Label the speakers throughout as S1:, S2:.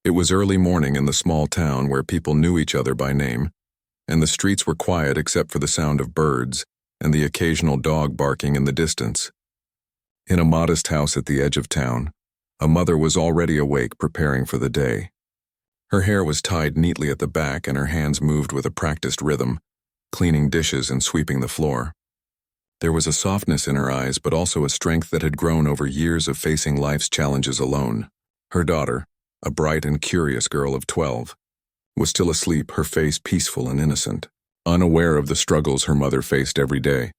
S1: It was early morning in the small town where people knew each other by name, and the streets were quiet except for the sound of birds and the occasional dog barking in the distance. In a modest house at the edge of town, a mother was already awake preparing for the day. Her hair was tied neatly at the back and her hands moved with a practiced rhythm, cleaning dishes and sweeping the floor. There was a softness in her eyes, but also a strength that had grown over years of facing life's challenges alone. Her daughter, a bright and curious girl of 12, was still asleep, her face peaceful and innocent, unaware of the struggles her mother faced every day.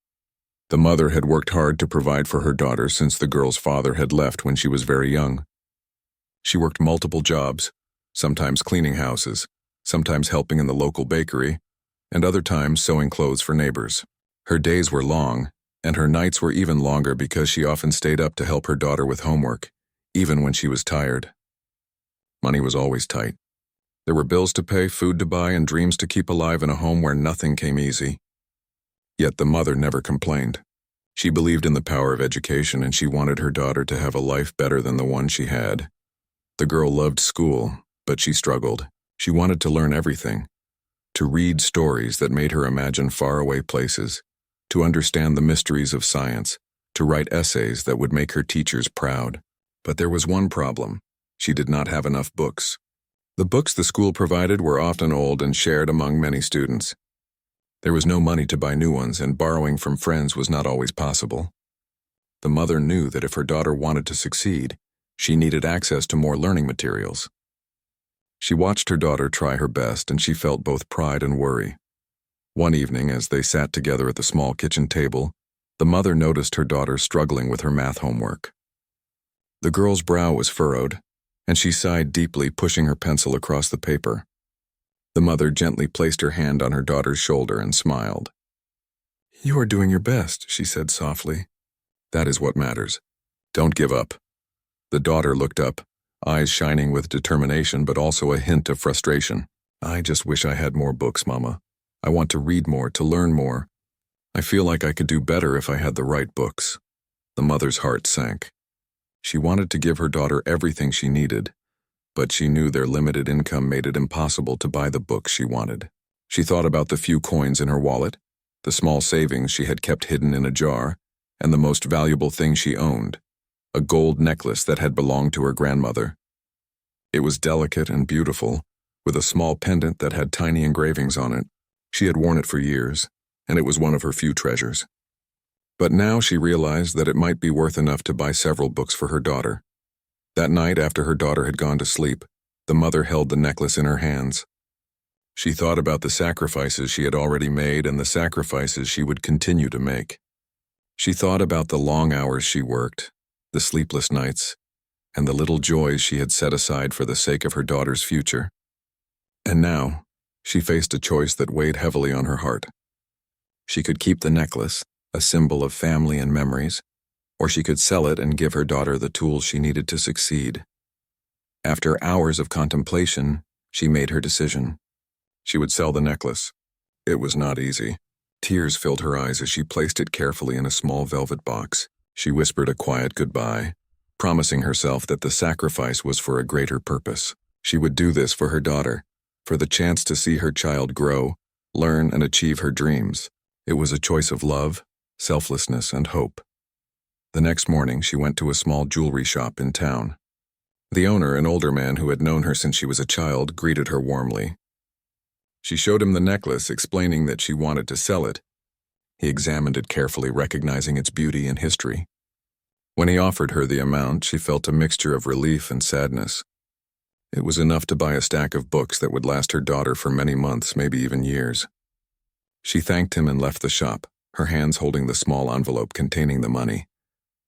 S1: The mother had worked hard to provide for her daughter since the girl's father had left when she was very young. She worked multiple jobs, sometimes cleaning houses, sometimes helping in the local bakery, and other times sewing clothes for neighbors. Her days were long, and her nights were even longer because she often stayed up to help her daughter with homework, even when she was tired. Money was always tight. There were bills to pay, food to buy, and dreams to keep alive in a home where nothing came easy. Yet the mother never complained. She believed in the power of education, and she wanted her daughter to have a life better than the one she had. The girl loved school, but she struggled. She wanted to learn everything, to read stories that made her imagine faraway places, to understand the mysteries of science, to write essays that would make her teachers proud. But there was one problem. She did not have enough books. The books the school provided were often old and shared among many students. There was no money to buy new ones, and borrowing from friends was not always possible. The mother knew that if her daughter wanted to succeed, she needed access to more learning materials. She watched her daughter try her best, and she felt both pride and worry. One evening, as they sat together at the small kitchen table, the mother noticed her daughter struggling with her math homework. The girl's brow was furrowed, and she sighed deeply, pushing her pencil across the paper. The mother gently placed her hand on her daughter's shoulder and smiled. "You are doing your best," she said softly. "That is what matters. Don't give up." The daughter looked up, eyes shining with determination but also a hint of frustration. "I just wish I had more books, Mama. I want to read more, to learn more. I feel like I could do better if I had the right books." The mother's heart sank. She wanted to give her daughter everything she needed, but she knew their limited income made it impossible to buy the books she wanted. She thought about the few coins in her wallet, the small savings she had kept hidden in a jar, and the most valuable thing she owned, a gold necklace that had belonged to her grandmother. It was delicate and beautiful, with a small pendant that had tiny engravings on it. She had worn it for years, and it was one of her few treasures. But now she realized that it might be worth enough to buy several books for her daughter. That night, after her daughter had gone to sleep, the mother held the necklace in her hands. She thought about the sacrifices she had already made and the sacrifices she would continue to make. She thought about the long hours she worked, the sleepless nights, and the little joys she had set aside for the sake of her daughter's future. And now, she faced a choice that weighed heavily on her heart. She could keep the necklace, a symbol of family and memories, or she could sell it and give her daughter the tools she needed to succeed. After hours of contemplation, she made her decision. She would sell the necklace. It was not easy. Tears filled her eyes as she placed it carefully in a small velvet box. She whispered a quiet goodbye, promising herself that the sacrifice was for a greater purpose. She would do this for her daughter, for the chance to see her child grow, learn, and achieve her dreams. It was a choice of love, selflessness, and hope. The next morning, she went to a small jewelry shop in town. The owner, an older man who had known her since she was a child, greeted her warmly. She showed him the necklace, explaining that she wanted to sell it. He examined it carefully, recognizing its beauty and history. When he offered her the amount, she felt a mixture of relief and sadness. It was enough to buy a stack of books that would last her daughter for many months, maybe even years. She thanked him and left the shop, her hands holding the small envelope containing the money,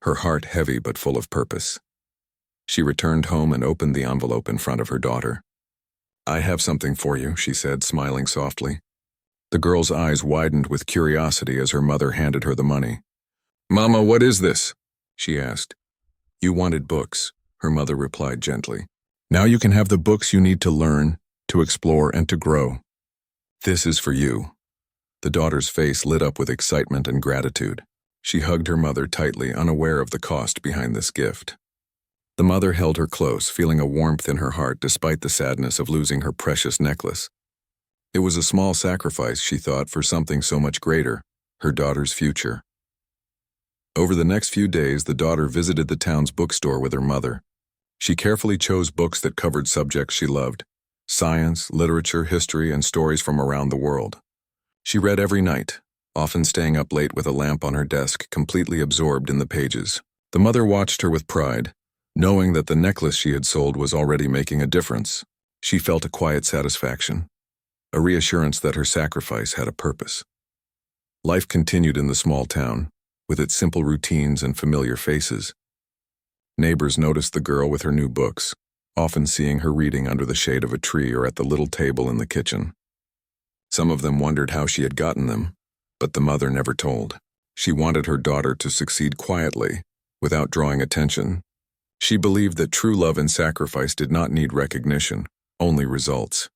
S1: her heart heavy but full of purpose. She returned home and opened the envelope in front of her daughter. "I have something for you," she said, smiling softly. The girl's eyes widened with curiosity as her mother handed her the money. "Mama, what is this?" she asked. "You wanted books," her mother replied gently. "Now you can have the books you need to learn, to explore, and to grow. This is for you." The daughter's face lit up with excitement and gratitude. She hugged her mother tightly, unaware of the cost behind this gift. The mother held her close, feeling a warmth in her heart despite the sadness of losing her precious necklace. It was a small sacrifice, she thought, for something so much greater, her daughter's future. Over the next few days, the daughter visited the town's bookstore with her mother. She carefully chose books that covered subjects she loved: science, literature, history, and stories from around the world. She read every night, often staying up late with a lamp on her desk, completely absorbed in the pages. The mother watched her with pride, knowing that the necklace she had sold was already making a difference. She felt a quiet satisfaction, a reassurance that her sacrifice had a purpose. Life continued in the small town, with its simple routines and familiar faces. Neighbors noticed the girl with her new books, often seeing her reading under the shade of a tree or at the little table in the kitchen. Some of them wondered how she had gotten them, but the mother never told. She wanted her daughter to succeed quietly, without drawing attention. She believed that true love and sacrifice did not need recognition, only results.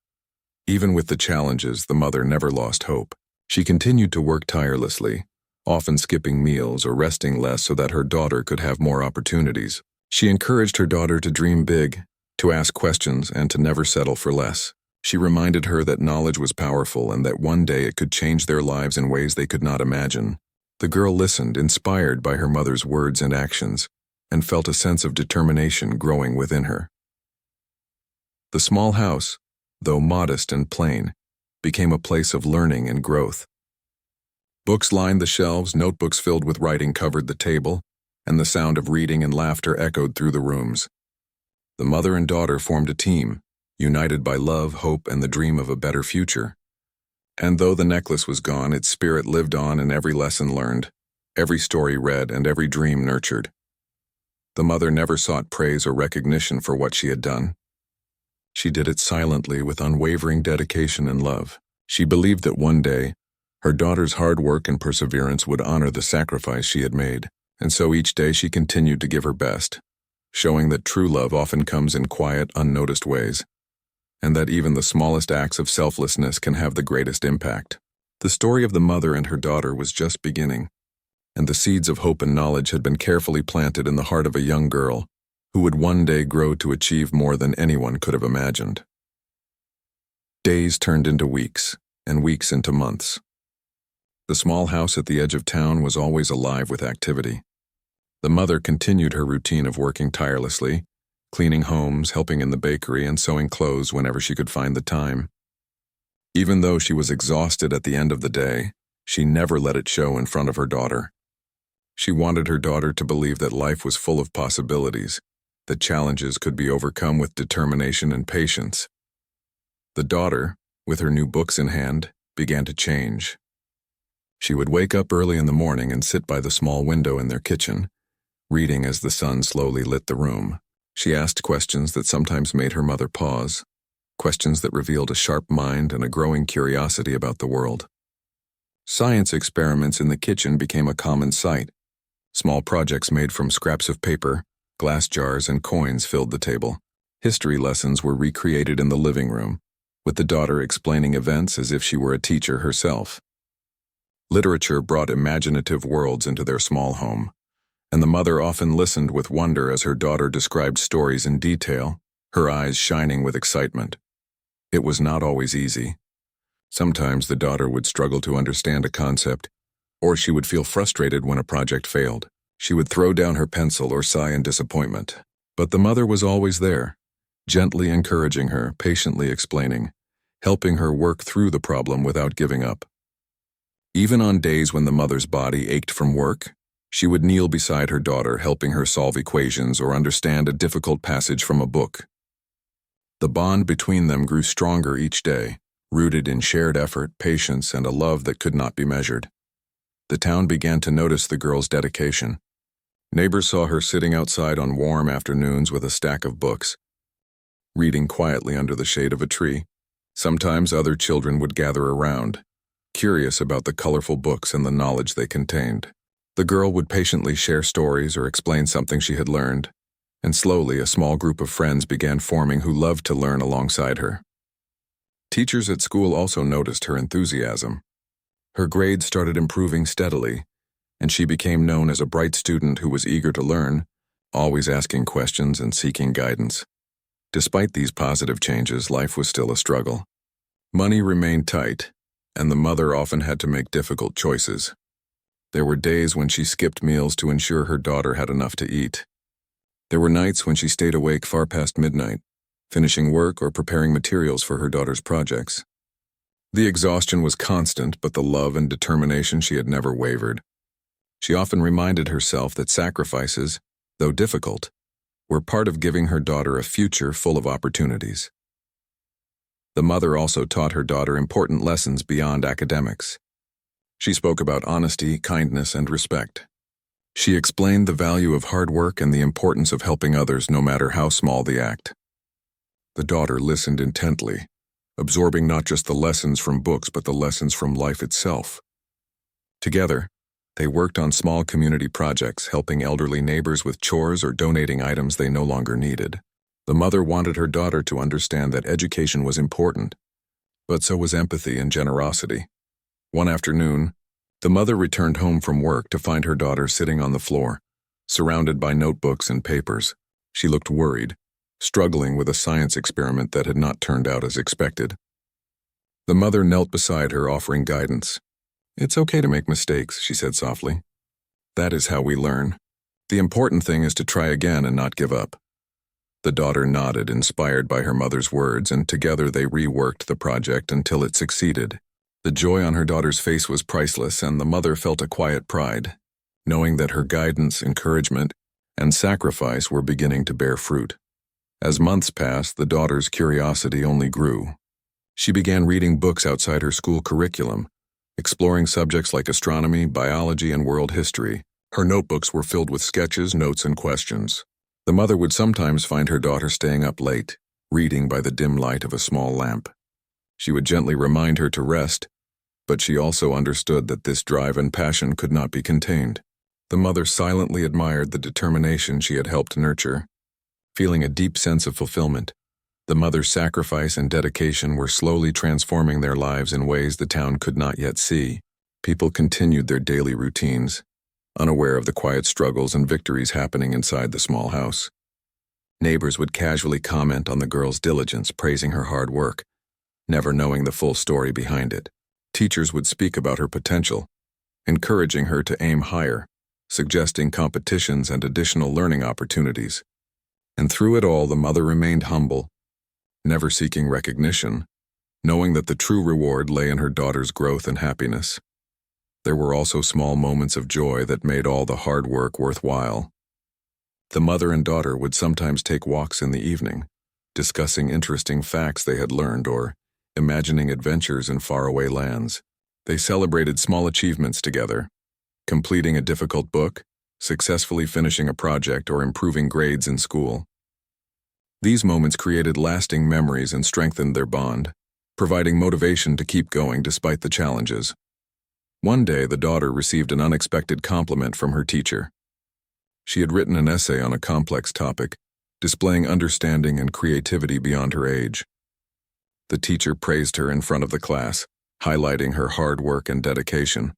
S1: Even with the challenges, the mother never lost hope. She continued to work tirelessly, often skipping meals or resting less so that her daughter could have more opportunities. She encouraged her daughter to dream big, to ask questions, and to never settle for less. She reminded her that knowledge was powerful and that one day it could change their lives in ways they could not imagine. The girl listened, inspired by her mother's words and actions, and felt a sense of determination growing within her. The small house, though modest and plain, became a place of learning and growth. Books lined the shelves, notebooks filled with writing covered the table, and the sound of reading and laughter echoed through the rooms. The mother and daughter formed a team, united by love, hope, and the dream of a better future. And though the necklace was gone, its spirit lived on in every lesson learned, every story read, and every dream nurtured. The mother never sought praise or recognition for what she had done. She did it silently with unwavering dedication and love. She believed that one day, her daughter's hard work and perseverance would honor the sacrifice she had made, and so each day she continued to give her best, showing that true love often comes in quiet, unnoticed ways, and that even the smallest acts of selflessness can have the greatest impact. The story of the mother and her daughter was just beginning, and the seeds of hope and knowledge had been carefully planted in the heart of a young girl who would one day grow to achieve more than anyone could have imagined. Days turned into weeks, and weeks into months. The small house at the edge of town was always alive with activity. The mother continued her routine of working tirelessly, cleaning homes, helping in the bakery, and sewing clothes whenever she could find the time. Even though she was exhausted at the end of the day, she never let it show in front of her daughter. She wanted her daughter to believe that life was full of possibilities, that challenges could be overcome with determination and patience. The daughter, with her new books in hand, began to change. She would wake up early in the morning and sit by the small window in their kitchen, reading as the sun slowly lit the room. She asked questions that sometimes made her mother pause, questions that revealed a sharp mind and a growing curiosity about the world. Science experiments in the kitchen became a common sight. Small projects made from scraps of paper, glass jars, and coins filled the table. History lessons were recreated in the living room, with the daughter explaining events as if she were a teacher herself. Literature brought imaginative worlds into their small home, and the mother often listened with wonder as her daughter described stories in detail, her eyes shining with excitement. It was not always easy. Sometimes the daughter would struggle to understand a concept, or she would feel frustrated when a project failed. She would throw down her pencil or sigh in disappointment. But the mother was always there, gently encouraging her, patiently explaining, helping her work through the problem without giving up. Even on days when the mother's body ached from work, she would kneel beside her daughter, helping her solve equations or understand a difficult passage from a book. The bond between them grew stronger each day, rooted in shared effort, patience, and a love that could not be measured. The town began to notice the girl's dedication. Neighbors saw her sitting outside on warm afternoons with a stack of books, reading quietly under the shade of a tree. Sometimes other children would gather around, curious about the colorful books and the knowledge they contained. The girl would patiently share stories or explain something she had learned, and slowly a small group of friends began forming who loved to learn alongside her. Teachers at school also noticed her enthusiasm. Her grades started improving steadily, and she became known as a bright student who was eager to learn, always asking questions and seeking guidance. Despite these positive changes, life was still a struggle. Money remained tight, and the mother often had to make difficult choices. There were days when she skipped meals to ensure her daughter had enough to eat. There were nights when she stayed awake far past midnight, finishing work or preparing materials for her daughter's projects. The exhaustion was constant, but the love and determination she had never wavered. She often reminded herself that sacrifices, though difficult, were part of giving her daughter a future full of opportunities. The mother also taught her daughter important lessons beyond academics. She spoke about honesty, kindness, and respect. She explained the value of hard work and the importance of helping others no matter how small the act. The daughter listened intently, absorbing not just the lessons from books but the lessons from life itself. Together, they worked on small community projects, helping elderly neighbors with chores or donating items they no longer needed. The mother wanted her daughter to understand that education was important, but so was empathy and generosity. One afternoon, the mother returned home from work to find her daughter sitting on the floor, surrounded by notebooks and papers. She looked worried, struggling with a science experiment that had not turned out as expected. The mother knelt beside her, offering guidance. "It's okay to make mistakes," she said softly. "That is how we learn. The important thing is to try again and not give up." The daughter nodded, inspired by her mother's words, and together they reworked the project until it succeeded. The joy on her daughter's face was priceless, and the mother felt a quiet pride, knowing that her guidance, encouragement, and sacrifice were beginning to bear fruit. As months passed, the daughter's curiosity only grew. She began reading books outside her school curriculum, exploring subjects like astronomy, biology, and world history. Her notebooks were filled with sketches, notes, and questions. The mother would sometimes find her daughter staying up late, reading by the dim light of a small lamp. She would gently remind her to rest, but she also understood that this drive and passion could not be contained. The mother silently admired the determination she had helped nurture. Feeling a deep sense of fulfillment, the mother's sacrifice and dedication were slowly transforming their lives in ways the town could not yet see. People continued their daily routines, unaware of the quiet struggles and victories happening inside the small house. Neighbors would casually comment on the girl's diligence, praising her hard work, never knowing the full story behind it. Teachers would speak about her potential, encouraging her to aim higher, suggesting competitions and additional learning opportunities. And through it all, the mother remained humble, never seeking recognition, knowing that the true reward lay in her daughter's growth and happiness. There were also small moments of joy that made all the hard work worthwhile. The mother and daughter would sometimes take walks in the evening, discussing interesting facts they had learned or imagining adventures in faraway lands. They celebrated small achievements together, completing a difficult book, successfully finishing a project, or improving grades in school. These moments created lasting memories and strengthened their bond, providing motivation to keep going despite the challenges. One day, the daughter received an unexpected compliment from her teacher. She had written an essay on a complex topic, displaying understanding and creativity beyond her age. The teacher praised her in front of the class, highlighting her hard work and dedication.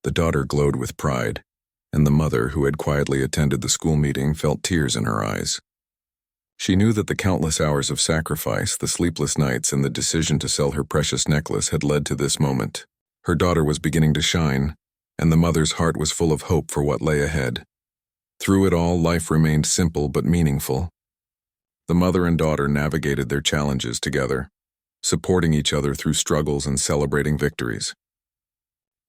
S1: The daughter glowed with pride, and the mother, who had quietly attended the school meeting, felt tears in her eyes. She knew that the countless hours of sacrifice, the sleepless nights, and the decision to sell her precious necklace had led to this moment. Her daughter was beginning to shine, and the mother's heart was full of hope for what lay ahead. Through it all, life remained simple but meaningful. The mother and daughter navigated their challenges together, supporting each other through struggles and celebrating victories.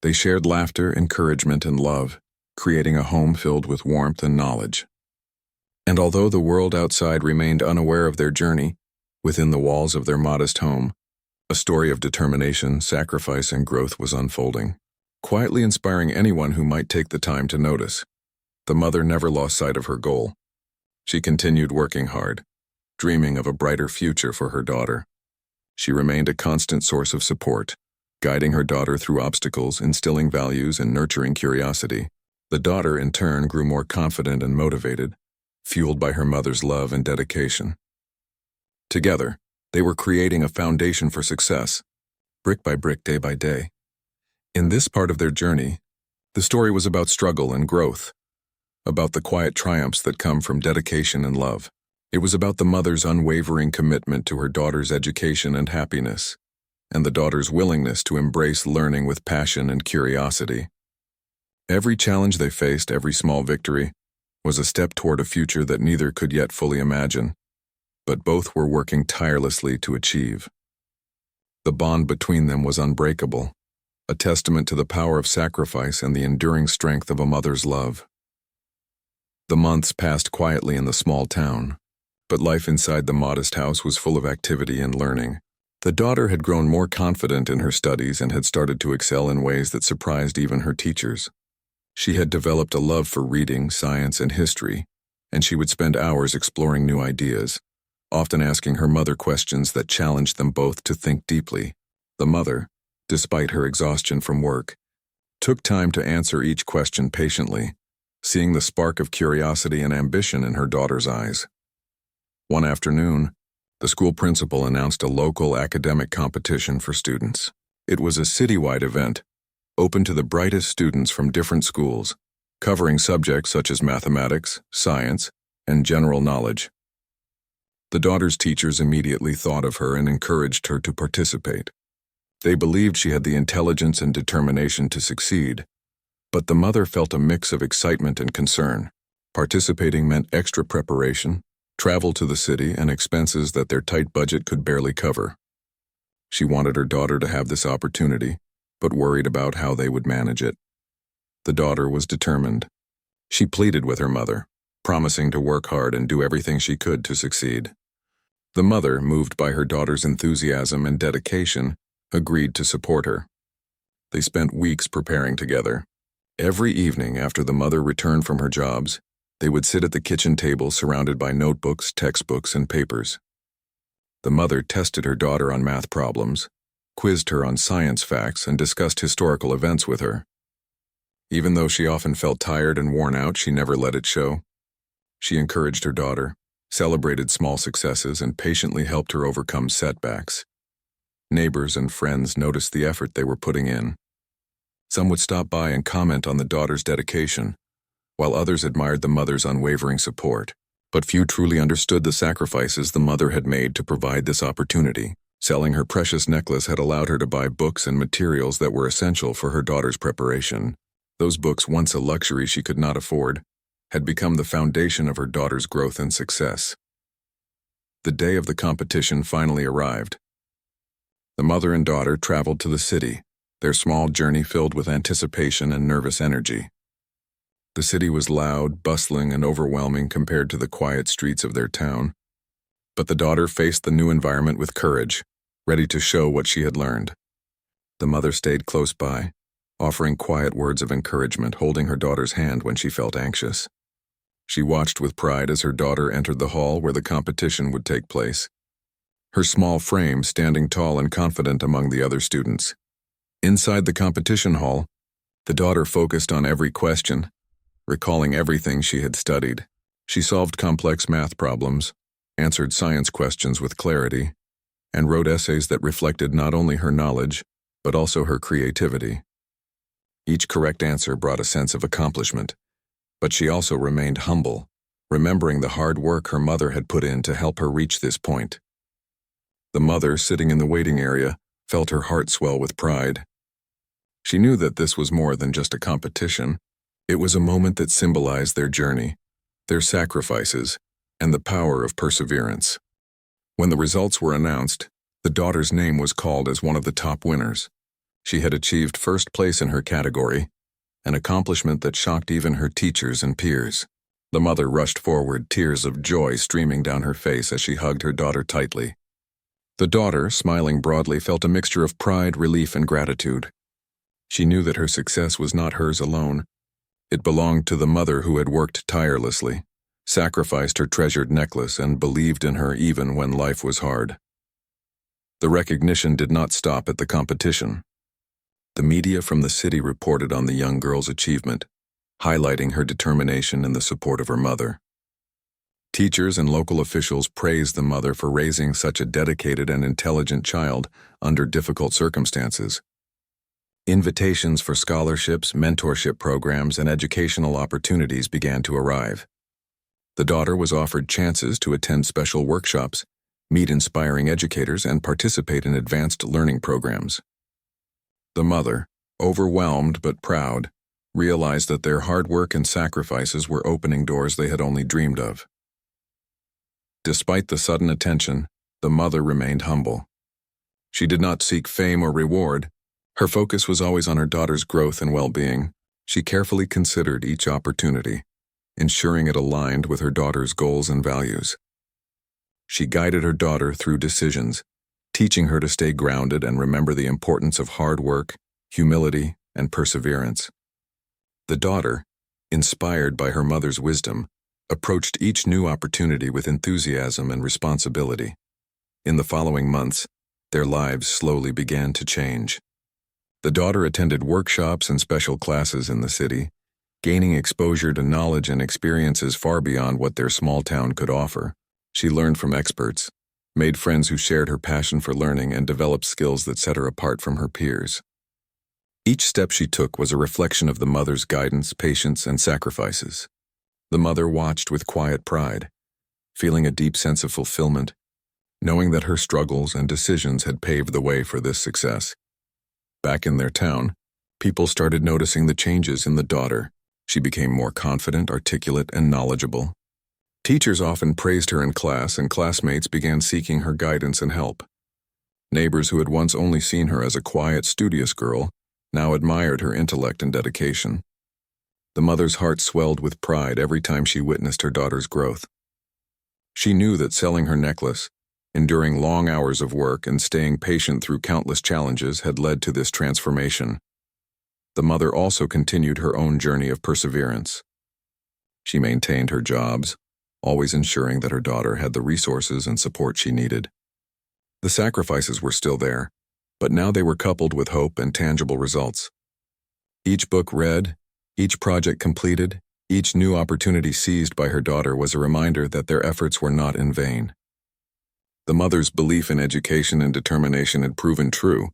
S1: They shared laughter, encouragement, and love, creating a home filled with warmth and knowledge. And although the world outside remained unaware of their journey, within the walls of their modest home, a story of determination, sacrifice, and growth was unfolding, quietly inspiring anyone who might take the time to notice. The mother never lost sight of her goal. She continued working hard, dreaming of a brighter future for her daughter. She remained a constant source of support, guiding her daughter through obstacles, instilling values, and nurturing curiosity. The daughter, in turn, grew more confident and motivated, fueled by her mother's love and dedication. Together, they were creating a foundation for success, brick by brick, day by day. In this part of their journey, the story was about struggle and growth, about the quiet triumphs that come from dedication and love. It was about the mother's unwavering commitment to her daughter's education and happiness, and the daughter's willingness to embrace learning with passion and curiosity. Every challenge they faced, every small victory, was a step toward a future that neither could yet fully imagine, but both were working tirelessly to achieve. The bond between them was unbreakable, a testament to the power of sacrifice and the enduring strength of a mother's love. The months passed quietly in the small town, but life inside the modest house was full of activity and learning. The daughter had grown more confident in her studies and had started to excel in ways that surprised even her teachers. She had developed a love for reading, science, and history, and she would spend hours exploring new ideas, often asking her mother questions that challenged them both to think deeply. The mother, despite her exhaustion from work, took time to answer each question patiently, seeing the spark of curiosity and ambition in her daughter's eyes. One afternoon, the school principal announced a local academic competition for students. It was a citywide event, open to the brightest students from different schools, covering subjects such as mathematics, science, and general knowledge. The daughter's teachers immediately thought of her and encouraged her to participate. They believed she had the intelligence and determination to succeed, but the mother felt a mix of excitement and concern. Participating meant extra preparation, travel to the city, and expenses that their tight budget could barely cover. She wanted her daughter to have this opportunity, but worried about how they would manage it. The daughter was determined. She pleaded with her mother, promising to work hard and do everything she could to succeed. The mother, moved by her daughter's enthusiasm and dedication, agreed to support her. They spent weeks preparing together. Every evening after the mother returned from her jobs, they would sit at the kitchen table surrounded by notebooks, textbooks, and papers. The mother tested her daughter on math problems, quizzed her on science facts, and discussed historical events with her. Even though she often felt tired and worn out, she never let it show. She encouraged her daughter, celebrated small successes, and patiently helped her overcome setbacks. Neighbors and friends noticed the effort they were putting in. Some would stop by and comment on the daughter's dedication, while others admired the mother's unwavering support. But few truly understood the sacrifices the mother had made to provide this opportunity. Selling her precious necklace had allowed her to buy books and materials that were essential for her daughter's preparation. Those books, once a luxury she could not afford, had become the foundation of her daughter's growth and success. The day of the competition finally arrived. The mother and daughter traveled to the city, their small journey filled with anticipation and nervous energy. The city was loud, bustling, and overwhelming compared to the quiet streets of their town. But the daughter faced the new environment with courage, ready to show what she had learned. The mother stayed close by, offering quiet words of encouragement, holding her daughter's hand when she felt anxious. She watched with pride as her daughter entered the hall where the competition would take place, her small frame standing tall and confident among the other students. Inside the competition hall, the daughter focused on every question, recalling everything she had studied. She solved complex math problems, answered science questions with clarity, and wrote essays that reflected not only her knowledge, but also her creativity. Each correct answer brought a sense of accomplishment, but she also remained humble, remembering the hard work her mother had put in to help her reach this point. The mother, sitting in the waiting area, felt her heart swell with pride. She knew that this was more than just a competition. It was a moment that symbolized their journey, their sacrifices, and the power of perseverance. When the results were announced, the daughter's name was called as one of the top winners. She had achieved first place in her category, an accomplishment that shocked even her teachers and peers. The mother rushed forward, tears of joy streaming down her face as she hugged her daughter tightly. The daughter, smiling broadly, felt a mixture of pride, relief, and gratitude. She knew that her success was not hers alone. It belonged to the mother who had worked tirelessly, sacrificed her treasured necklace, and believed in her even when life was hard. The recognition did not stop at the competition. The media from the city reported on the young girl's achievement, highlighting her determination and the support of her mother. Teachers and local officials praised the mother for raising such a dedicated and intelligent child under difficult circumstances. Invitations for scholarships, mentorship programs, and educational opportunities began to arrive. The daughter was offered chances to attend special workshops, meet inspiring educators, and participate in advanced learning programs. The mother, overwhelmed but proud, realized that their hard work and sacrifices were opening doors they had only dreamed of. Despite the sudden attention, the mother remained humble. She did not seek fame or reward. Her focus was always on her daughter's growth and well-being. She carefully considered each opportunity, ensuring it aligned with her daughter's goals and values. She guided her daughter through decisions, teaching her to stay grounded and remember the importance of hard work, humility, and perseverance. The daughter, inspired by her mother's wisdom, approached each new opportunity with enthusiasm and responsibility. In the following months, their lives slowly began to change. The daughter attended workshops and special classes in the city, gaining exposure to knowledge and experiences far beyond what their small town could offer. She learned from experts, made friends who shared her passion for learning, and developed skills that set her apart from her peers. Each step she took was a reflection of the mother's guidance, patience, and sacrifices. The mother watched with quiet pride, feeling a deep sense of fulfillment, knowing that her struggles and decisions had paved the way for this success. Back in their town, people started noticing the changes in the daughter. She became more confident, articulate, and knowledgeable. Teachers often praised her in class, and classmates began seeking her guidance and help. Neighbors who had once only seen her as a quiet, studious girl now admired her intellect and dedication. The mother's heart swelled with pride every time she witnessed her daughter's growth. She knew that selling her necklace, enduring long hours of work, and staying patient through countless challenges had led to this transformation. The mother also continued her own journey of perseverance. She maintained her jobs, always ensuring that her daughter had the resources and support she needed. The sacrifices were still there, but now they were coupled with hope and tangible results. Each book read, each project completed, each new opportunity seized by her daughter was a reminder that their efforts were not in vain. The mother's belief in education and determination had proven true,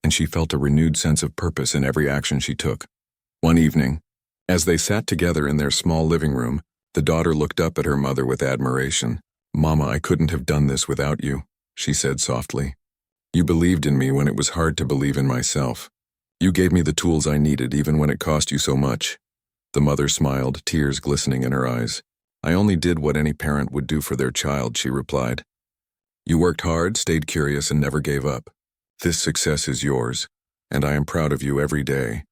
S1: and she felt a renewed sense of purpose in every action she took. One evening, as they sat together in their small living room, the daughter looked up at her mother with admiration. "Mama, I couldn't have done this without you," she said softly. "You believed in me when it was hard to believe in myself. You gave me the tools I needed even when it cost you so much." The mother smiled, tears glistening in her eyes. "I only did what any parent would do for their child," she replied. "You worked hard, stayed curious, and never gave up. This success is yours, and I am proud of you every day."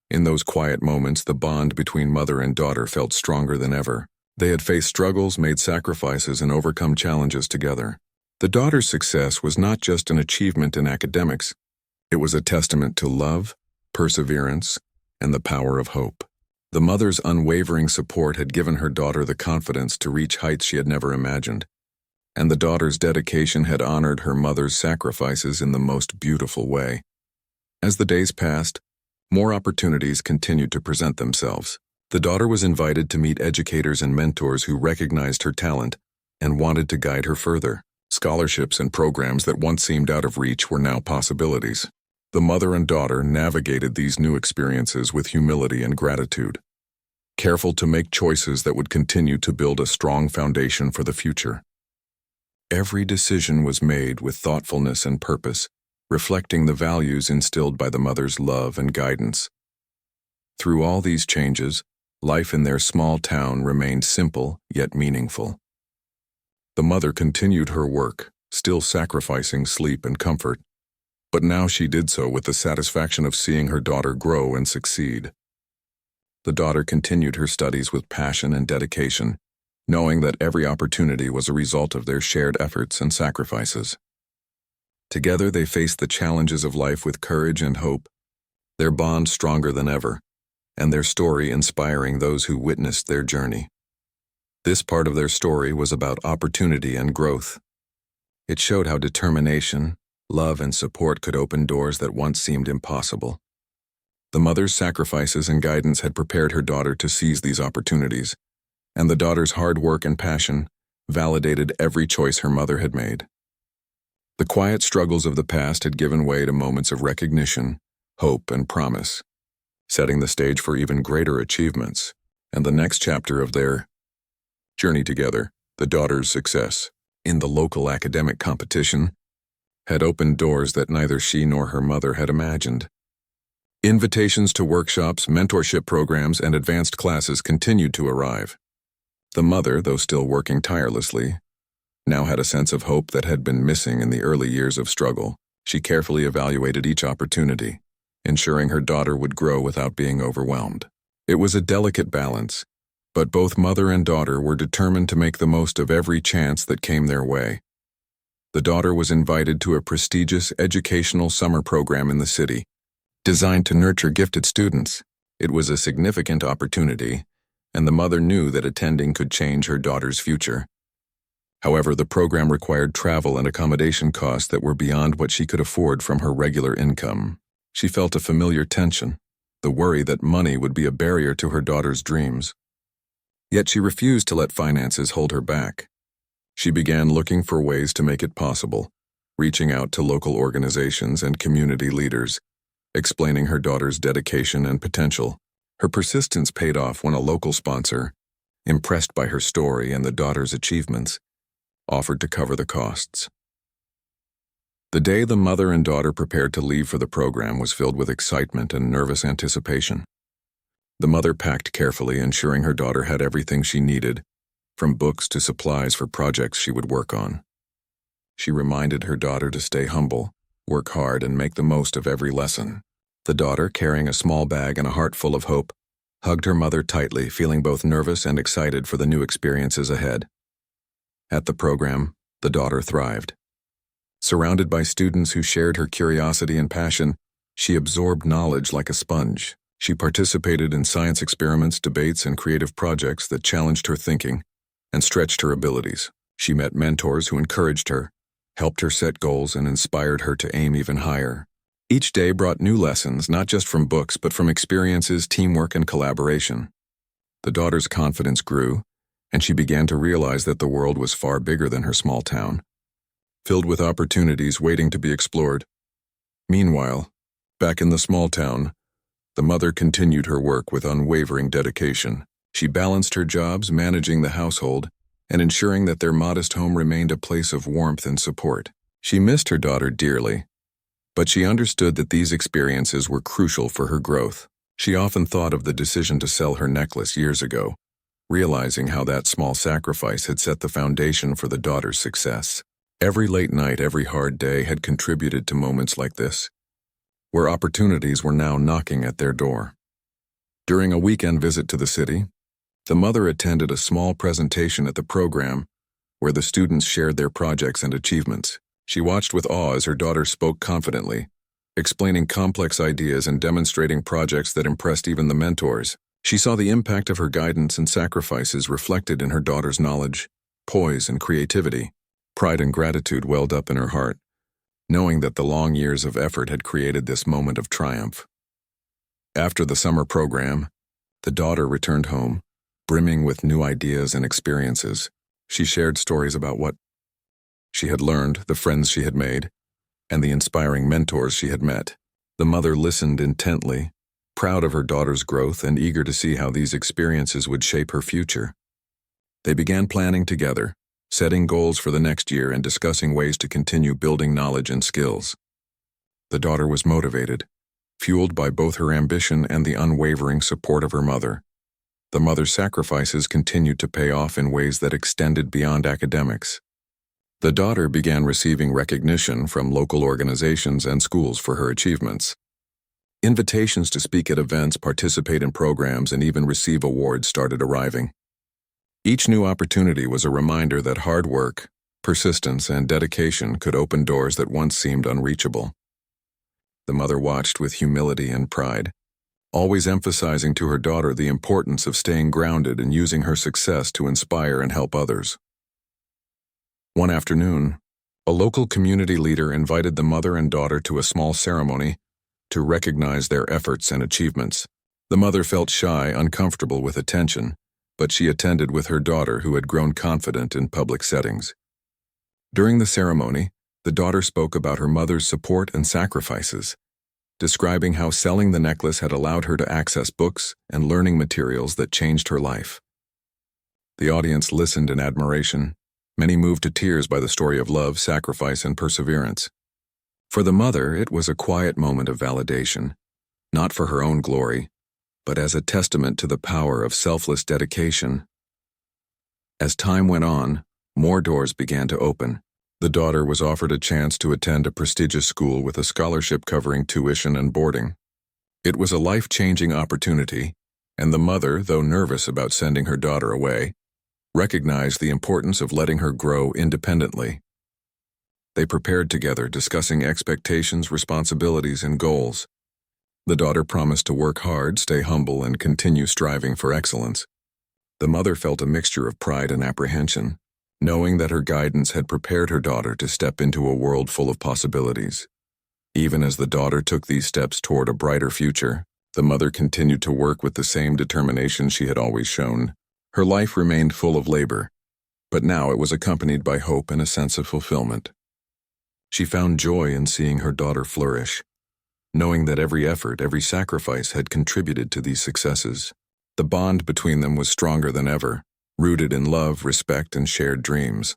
S1: In those quiet moments, the bond between mother and daughter felt stronger than ever. They had faced struggles, made sacrifices, and overcome challenges together. The daughter's success was not just an achievement in academics. It was a testament to love, perseverance, and the power of hope. The mother's unwavering support had given her daughter the confidence to reach heights she had never imagined, and the daughter's dedication had honored her mother's sacrifices in the most beautiful way. As the days passed, more opportunities continued to present themselves. The daughter was invited to meet educators and mentors who recognized her talent and wanted to guide her further. Scholarships and programs that once seemed out of reach were now possibilities. The mother and daughter navigated these new experiences with humility and gratitude, careful to make choices that would continue to build a strong foundation for the future. Every decision was made with thoughtfulness and purpose, reflecting the values instilled by the mother's love and guidance. Through all these changes, life in their small town remained simple yet meaningful. The mother continued her work, still sacrificing sleep and comfort, but now she did so with the satisfaction of seeing her daughter grow and succeed. The daughter continued her studies with passion and dedication, knowing that every opportunity was a result of their shared efforts and sacrifices. Together they faced the challenges of life with courage and hope, their bond stronger than ever, and their story inspiring those who witnessed their journey. This part of their story was about opportunity and growth. It showed how determination, love, and support could open doors that once seemed impossible. The mother's sacrifices and guidance had prepared her daughter to seize these opportunities, and the daughter's hard work and passion validated every choice her mother had made. The quiet struggles of the past had given way to moments of recognition, hope, and promise, setting the stage for even greater achievements and the next chapter of their journey together. The daughter's success in the local academic competition had opened doors that neither she nor her mother had imagined. Invitations to workshops, mentorship programs, and advanced classes continued to arrive. The mother, though still working tirelessly, now had a sense of hope that had been missing in the early years of struggle. She carefully evaluated each opportunity, ensuring her daughter would grow without being overwhelmed. It was a delicate balance, but both mother and daughter were determined to make the most of every chance that came their way. The daughter was invited to a prestigious educational summer program in the city, designed to nurture gifted students. It was a significant opportunity, and the mother knew that attending could change her daughter's future. However, the program required travel and accommodation costs that were beyond what she could afford from her regular income. She felt a familiar tension, the worry that money would be a barrier to her daughter's dreams. Yet she refused to let finances hold her back. She began looking for ways to make it possible, reaching out to local organizations and community leaders, explaining her daughter's dedication and potential. Her persistence paid off when a local sponsor, impressed by her story and the daughter's achievements, offered to cover the costs. The day the mother and daughter prepared to leave for the program was filled with excitement and nervous anticipation. The mother packed carefully, ensuring her daughter had everything she needed, from books to supplies for projects she would work on. She reminded her daughter to stay humble, work hard, and make the most of every lesson. The daughter, carrying a small bag and a heart full of hope, hugged her mother tightly, feeling both nervous and excited for the new experiences ahead. At the program, the daughter thrived. Surrounded by students who shared her curiosity and passion, she absorbed knowledge like a sponge. She participated in science experiments, debates, and creative projects that challenged her thinking and stretched her abilities. She met mentors who encouraged her, helped her set goals, and inspired her to aim even higher. Each day brought new lessons, not just from books, but from experiences, teamwork, and collaboration. The daughter's confidence grew, and she began to realize that the world was far bigger than her small town, filled with opportunities waiting to be explored. Meanwhile, back in the small town, the mother continued her work with unwavering dedication. She balanced her jobs, managing the household, and ensuring that their modest home remained a place of warmth and support. She missed her daughter dearly, but she understood that these experiences were crucial for her growth. She often thought of the decision to sell her necklace years ago, realizing how that small sacrifice had set the foundation for the daughter's success. Every late night, every hard day had contributed to moments like this, where opportunities were now knocking at their door. During a weekend visit to the city, the mother attended a small presentation at the program where the students shared their projects and achievements. She watched with awe as her daughter spoke confidently, explaining complex ideas and demonstrating projects that impressed even the mentors. She saw the impact of her guidance and sacrifices reflected in her daughter's knowledge, poise, and creativity. Pride and gratitude welled up in her heart, knowing that the long years of effort had created this moment of triumph. After the summer program, the daughter returned home, brimming with new ideas and experiences. She shared stories about what she had learned, the friends she had made, and the inspiring mentors she had met. The mother listened intently, proud of her daughter's growth and eager to see how these experiences would shape her future. They began planning together, setting goals for the next year and discussing ways to continue building knowledge and skills. The daughter was motivated, fueled by both her ambition and the unwavering support of her mother. The mother's sacrifices continued to pay off in ways that extended beyond academics. The daughter began receiving recognition from local organizations and schools for her achievements. Invitations to speak at events, participate in programs, and even receive awards started arriving. Each new opportunity was a reminder that hard work, persistence, and dedication could open doors that once seemed unreachable. The mother watched with humility and pride, always emphasizing to her daughter the importance of staying grounded and using her success to inspire and help others. One afternoon, a local community leader invited the mother and daughter to a small ceremony to recognize their efforts and achievements. The mother felt shy, uncomfortable with attention, but she attended with her daughter who had grown confident in public settings. During the ceremony, the daughter spoke about her mother's support and sacrifices, describing how selling the necklace had allowed her to access books and learning materials that changed her life. The audience listened in admiration, many moved to tears by the story of love, sacrifice, and perseverance. For the mother, it was a quiet moment of validation, not for her own glory, but as a testament to the power of selfless dedication. As time went on, more doors began to open. The daughter was offered a chance to attend a prestigious school with a scholarship covering tuition and boarding. It was a life-changing opportunity, and the mother, though nervous about sending her daughter away, recognized the importance of letting her grow independently. They prepared together, discussing expectations, responsibilities, and goals. The daughter promised to work hard, stay humble, and continue striving for excellence. The mother felt a mixture of pride and apprehension, knowing that her guidance had prepared her daughter to step into a world full of possibilities. Even as the daughter took these steps toward a brighter future, the mother continued to work with the same determination she had always shown. Her life remained full of labor, but now it was accompanied by hope and a sense of fulfillment. She found joy in seeing her daughter flourish, knowing that every effort, every sacrifice had contributed to these successes. The bond between them was stronger than ever, rooted in love, respect, and shared dreams.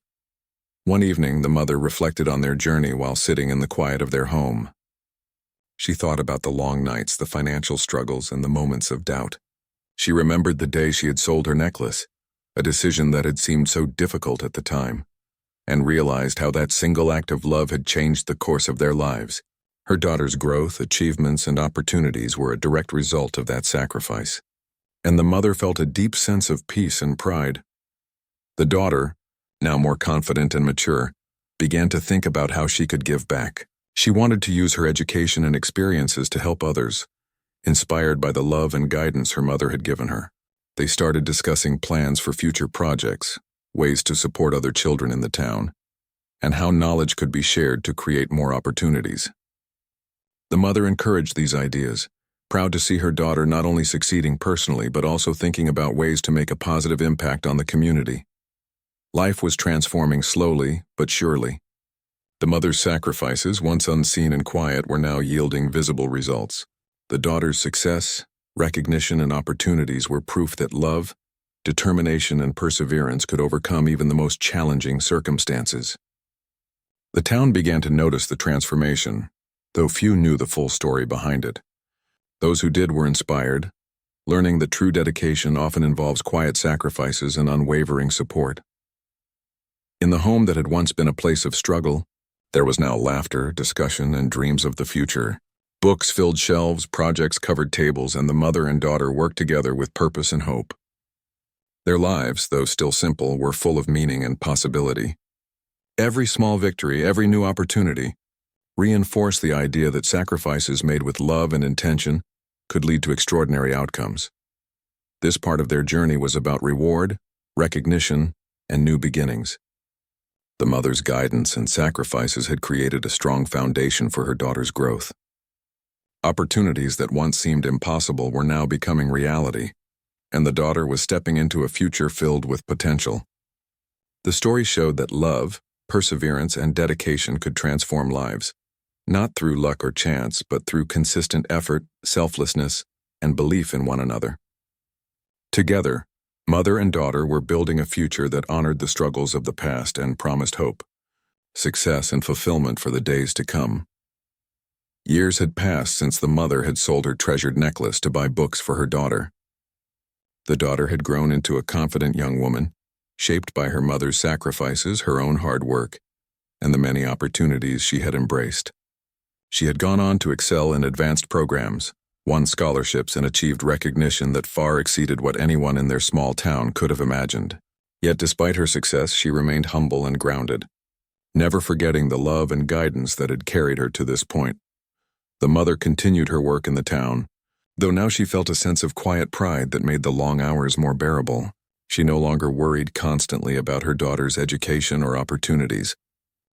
S1: One evening, the mother reflected on their journey while sitting in the quiet of their home. She thought about the long nights, the financial struggles, and the moments of doubt. She remembered the day she had sold her necklace, a decision that had seemed so difficult at the time, and realized how that single act of love had changed the course of their lives. Her daughter's growth, achievements, and opportunities were a direct result of that sacrifice, and the mother felt a deep sense of peace and pride. The daughter, now more confident and mature, began to think about how she could give back. She wanted to use her education and experiences to help others, inspired by the love and guidance her mother had given her. They started discussing plans for future projects, ways to support other children in the town, and how knowledge could be shared to create more opportunities. The mother encouraged these ideas, proud to see her daughter not only succeeding personally but also thinking about ways to make a positive impact on the community. Life was transforming slowly but surely. The mother's sacrifices, once unseen and quiet, were now yielding visible results. The daughter's success, recognition, and opportunities were proof that love, determination, and perseverance could overcome even the most challenging circumstances. The town began to notice the transformation, though few knew the full story behind it. Those who did were inspired, learning that true dedication often involves quiet sacrifices and unwavering support. In the home that had once been a place of struggle, there was now laughter, discussion, and dreams of the future. Books filled shelves, projects covered tables, and the mother and daughter worked together with purpose and hope. Their lives, though still simple, were full of meaning and possibility. Every small victory, every new opportunity, reinforced the idea that sacrifices made with love and intention could lead to extraordinary outcomes. This part of their journey was about reward, recognition, and new beginnings. The mother's guidance and sacrifices had created a strong foundation for her daughter's growth. Opportunities that once seemed impossible were now becoming reality, and the daughter was stepping into a future filled with potential. The story showed that love, perseverance, and dedication could transform lives, not through luck or chance, but through consistent effort, selflessness, and belief in one another. Together, mother and daughter were building a future that honored the struggles of the past and promised hope, success, and fulfillment for the days to come. Years had passed since the mother had sold her treasured necklace to buy books for her daughter. The daughter had grown into a confident young woman, shaped by her mother's sacrifices, her own hard work, and the many opportunities she had embraced. She had gone on to excel in advanced programs, won scholarships, and achieved recognition that far exceeded what anyone in their small town could have imagined. Yet despite her success, she remained humble and grounded, never forgetting the love and guidance that had carried her to this point. The mother continued her work in the town, though now she felt a sense of quiet pride that made the long hours more bearable. She no longer worried constantly about her daughter's education or opportunities.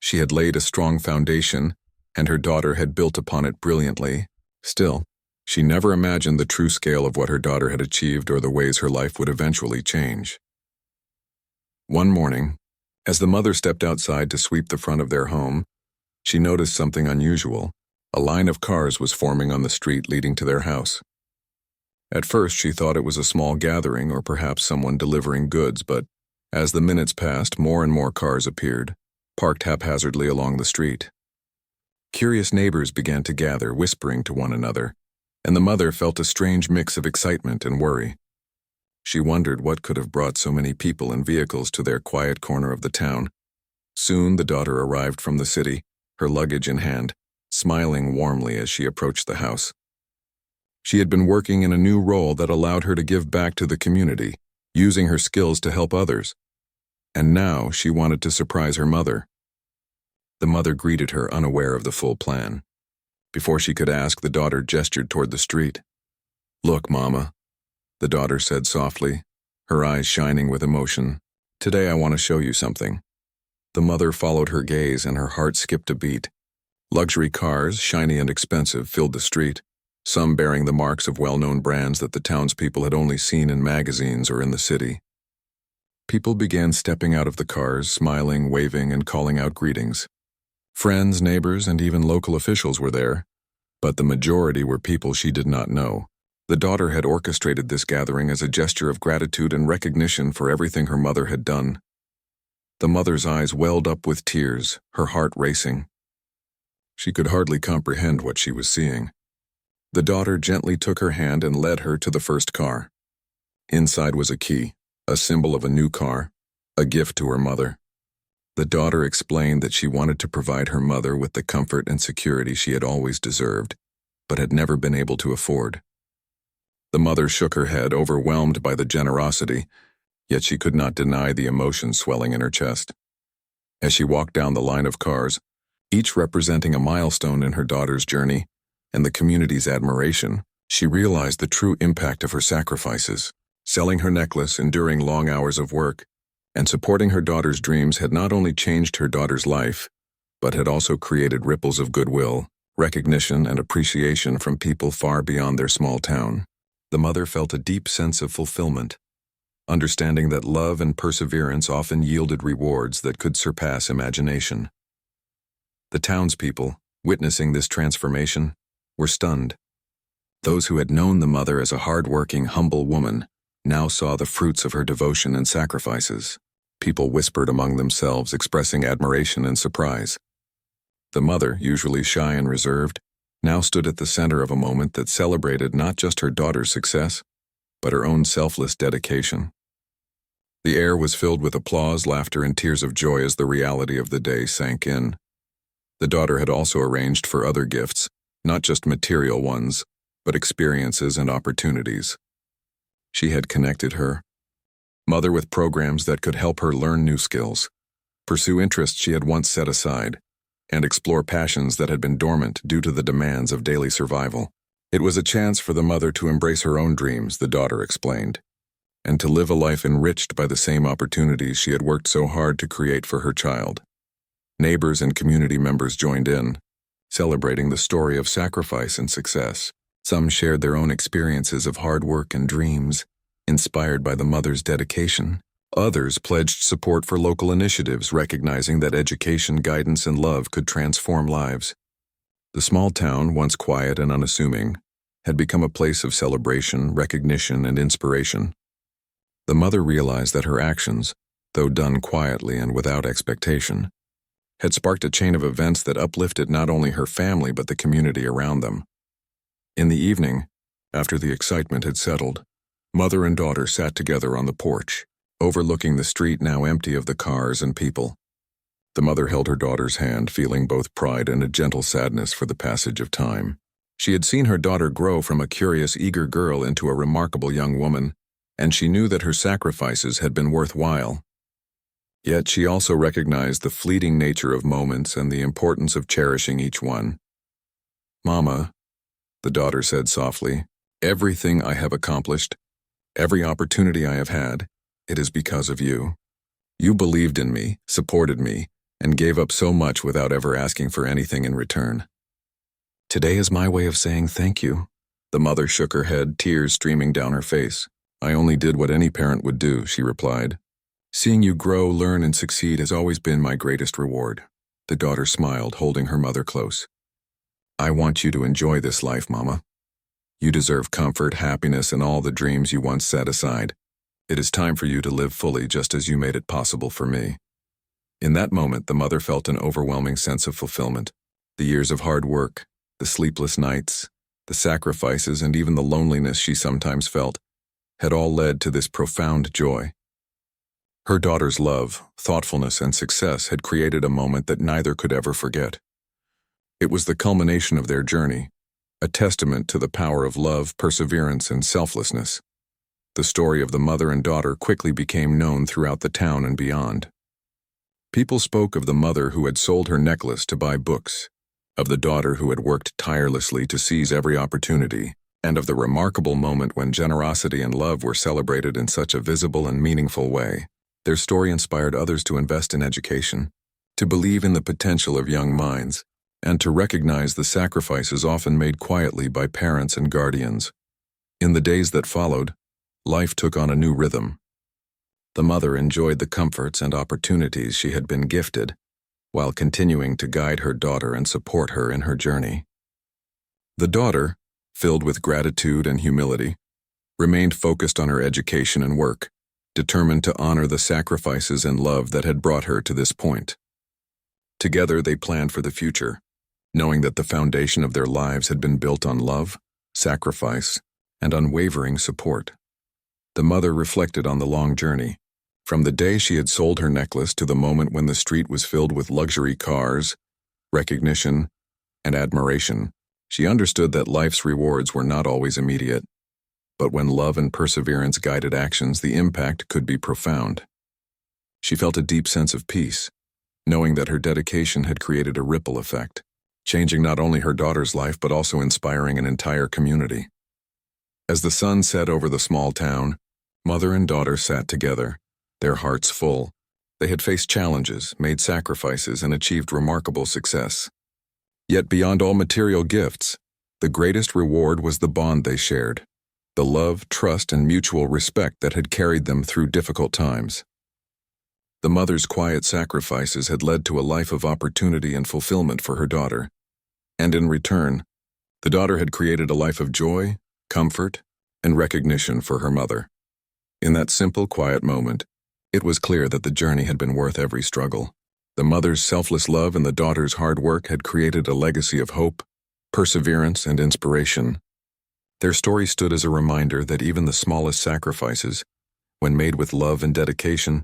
S1: She had laid a strong foundation, and her daughter had built upon it brilliantly. Still, she never imagined the true scale of what her daughter had achieved or the ways her life would eventually change. One morning, as the mother stepped outside to sweep the front of their home, she noticed something unusual. A line of cars was forming on the street leading to their house. At first, she thought it was a small gathering or perhaps someone delivering goods, but as the minutes passed, more and more cars appeared, parked haphazardly along the street. Curious neighbors began to gather, whispering to one another, and the mother felt a strange mix of excitement and worry. She wondered what could have brought so many people and vehicles to their quiet corner of the town. Soon the daughter arrived from the city, her luggage in hand, smiling warmly as she approached the house. She had been working in a new role that allowed her to give back to the community, using her skills to help others. And now she wanted to surprise her mother. The mother greeted her, unaware of the full plan. Before she could ask, the daughter gestured toward the street. "Look, Mama," the daughter said softly, her eyes shining with emotion. "Today I want to show you something." The mother followed her gaze and her heart skipped a beat. Luxury cars, shiny and expensive, filled the street, some bearing the marks of well-known brands that the townspeople had only seen in magazines or in the city. People began stepping out of the cars, smiling, waving, and calling out greetings. Friends, neighbors, and even local officials were there, but the majority were people she did not know. The daughter had orchestrated this gathering as a gesture of gratitude and recognition for everything her mother had done. The mother's eyes welled up with tears, her heart racing. She could hardly comprehend what she was seeing. The daughter gently took her hand and led her to the first car. Inside was a key, a symbol of a new car, a gift to her mother. The daughter explained that she wanted to provide her mother with the comfort and security she had always deserved, but had never been able to afford. The mother shook her head, overwhelmed by the generosity, yet she could not deny the emotion swelling in her chest. As she walked down the line of cars, each representing a milestone in her daughter's journey and the community's admiration, she realized the true impact of her sacrifices. Selling her necklace, enduring long hours of work, and supporting her daughter's dreams had not only changed her daughter's life, but had also created ripples of goodwill, recognition, and appreciation from people far beyond their small town. The mother felt a deep sense of fulfillment, understanding that love and perseverance often yielded rewards that could surpass imagination. The townspeople, witnessing this transformation, were stunned. Those who had known the mother as a hard-working, humble woman now saw the fruits of her devotion and sacrifices. People whispered among themselves, expressing admiration and surprise. The mother, usually shy and reserved, now stood at the center of a moment that celebrated not just her daughter's success, but her own selfless dedication. The air was filled with applause, laughter, and tears of joy as the reality of the day sank in. The daughter had also arranged for other gifts, not just material ones, but experiences and opportunities. She had connected her mother with programs that could help her learn new skills, pursue interests she had once set aside, and explore passions that had been dormant due to the demands of daily survival. It was a chance for the mother to embrace her own dreams, the daughter explained, and to live a life enriched by the same opportunities she had worked so hard to create for her child. Neighbors and community members joined in, celebrating the story of sacrifice and success. Some shared their own experiences of hard work and dreams, inspired by the mother's dedication. Others pledged support for local initiatives, recognizing that education, guidance, and love could transform lives. The small town, once quiet and unassuming, had become a place of celebration, recognition, and inspiration. The mother realized that her actions, though done quietly and without expectation, had sparked a chain of events that uplifted not only her family but the community around them. In the evening, after the excitement had settled, mother and daughter sat together on the porch, overlooking the street now empty of the cars and people. The mother held her daughter's hand, feeling both pride and a gentle sadness for the passage of time. She had seen her daughter grow from a curious, eager girl into a remarkable young woman, and she knew that her sacrifices had been worthwhile. Yet she also recognized the fleeting nature of moments and the importance of cherishing each one. "Mama," the daughter said softly, "everything I have accomplished, every opportunity I have had, it is because of you. You believed in me, supported me, and gave up so much without ever asking for anything in return. Today is my way of saying thank you." The mother shook her head, tears streaming down her face. "I only did what any parent would do," she replied. "Seeing you grow, learn, and succeed has always been my greatest reward." The daughter smiled, holding her mother close. I want you to enjoy this life, Mama. You deserve comfort, happiness, and all the dreams you once set aside. It is time for you to live fully just as you made it possible for me." In that moment, the mother felt an overwhelming sense of fulfillment. The years of hard work, the sleepless nights, the sacrifices, and even the loneliness she sometimes felt had all led to this profound joy. Her daughter's love, thoughtfulness, and success had created a moment that neither could ever forget. It was the culmination of their journey, a testament to the power of love, perseverance, and selflessness. The story of the mother and daughter quickly became known throughout the town and beyond. People spoke of the mother who had sold her necklace to buy books, of the daughter who had worked tirelessly to seize every opportunity, and of the remarkable moment when generosity and love were celebrated in such a visible and meaningful way. Their story inspired others to invest in education, to believe in the potential of young minds, and to recognize the sacrifices often made quietly by parents and guardians. In the days that followed, life took on a new rhythm. The mother enjoyed the comforts and opportunities she had been gifted, while continuing to guide her daughter and support her in her journey. The daughter, filled with gratitude and humility, remained focused on her education and work, determined to honor the sacrifices and love that had brought her to this point. Together they planned for the future, knowing that the foundation of their lives had been built on love, sacrifice, and unwavering support. The mother reflected on the long journey, from the day she had sold her necklace to the moment when the street was filled with luxury cars, recognition, and admiration. She understood that life's rewards were not always immediate, but when love and perseverance guided actions, the impact could be profound. She felt a deep sense of peace, knowing that her dedication had created a ripple effect, changing not only her daughter's life but also inspiring an entire community. As the sun set over the small town, mother and daughter sat together, their hearts full. They had faced challenges, made sacrifices, and achieved remarkable success. Yet beyond all material gifts, the greatest reward was the bond they shared, the love, trust, and mutual respect that had carried them through difficult times. The mother's quiet sacrifices had led to a life of opportunity and fulfillment for her daughter, and in return, the daughter had created a life of joy, comfort, and recognition for her mother. In that simple, quiet moment, it was clear that the journey had been worth every struggle. The mother's selfless love and the daughter's hard work had created a legacy of hope, perseverance, and inspiration. Their story stood as a reminder that even the smallest sacrifices, when made with love and dedication,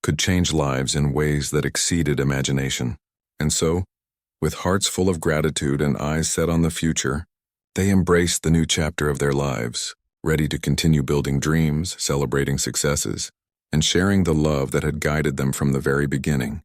S1: could change lives in ways that exceeded imagination. And so, with hearts full of gratitude and eyes set on the future, they embraced the new chapter of their lives, ready to continue building dreams, celebrating successes, and sharing the love that had guided them from the very beginning.